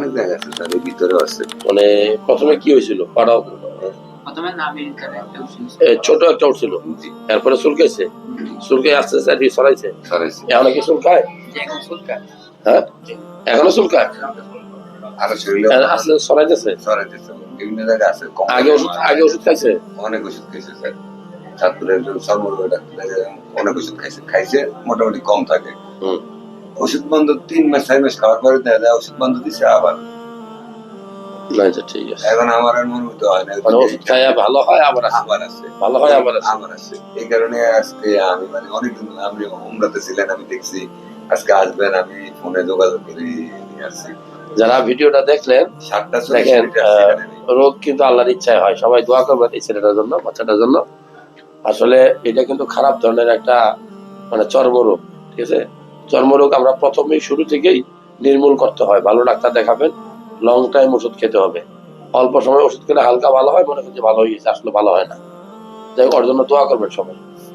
অনেক জায়গা আছে তার ভিতরে আছে। মানে প্রথমে কি হয়েছিল? পাড়াও প্রথমে নাভির কাছে একটা উঠছিল। ছোট একটা উঠছিল, জি, এরপরে চুলকাইছে, চুলকাই আস্তে আস্তে আর কি ছড়াইছে। সরাইছে। এখন কি চুলকায়? যে এখন চুলকায়। হ্যাঁ, এখনো চুলকায়, আরো শরীরে আস্তে আস্তে ছড়াইতেছে। সরাইতেছে, বিভিন্ন জায়গায় আছে। আগে ওষুধ খাইছে? অনেক ওষুধ খাইছে স্যার। চাঁদপুরের একজন সর্বরোগ ডাক্তার অনেক ওষুধ খাইছে মোটামুটি কম থাকে। হুম। ওষুধ বন্ধ 3 মাস 4 মাস খাওয়ার পরে দেখা যায় ওষুধ বন্ধ দিছে আবার। না, আচ্ছা ঠিক আছে। এখন আমার আর মনে হতে হয় না, মানে ওষুধ খাইয়া ভালো হয় আবার আসে, আবার আছে, ভালো হয় আবার আসে। আবার আছে। এই কারণে আজকে আমি মানে অনেকদিন আপনি উমরাতে ছিলেন, আমি দেখছি আজকে আসবেন, আমি ফোনে যোগাযোগ করে নিয়ে আসছি। যারা ভিডিওটা দেখলেন, 7:40 দেখেন মিনিটে আসছি এখানে। রোগ কিন্তু আল্লাহর ইচ্ছায় হয়। সবাই দোয়া করবেন এই ছেলেটার জন্য, বাচ্চাটার জন্য। আসলে এটা কিন্তু খারাপ ধরনের একটা মানে চর্মরোগ, ঠিক আছে? চর্মরোগ আমরা প্রথমেই শুরু থেকেই নির্মূল করতে হয়। ভালো ডাক্তার দেখাবেন, লং টাইম ওষুধ খেতে হবে। অল্প সময় ওষুধ খেলে হালকা ভালো হয়, মনে করছে ভালো হয়ে গেছে, আসলে ভালো হয় না। যাই হোক, ওর জন্য দোয়া করবেন সবাই।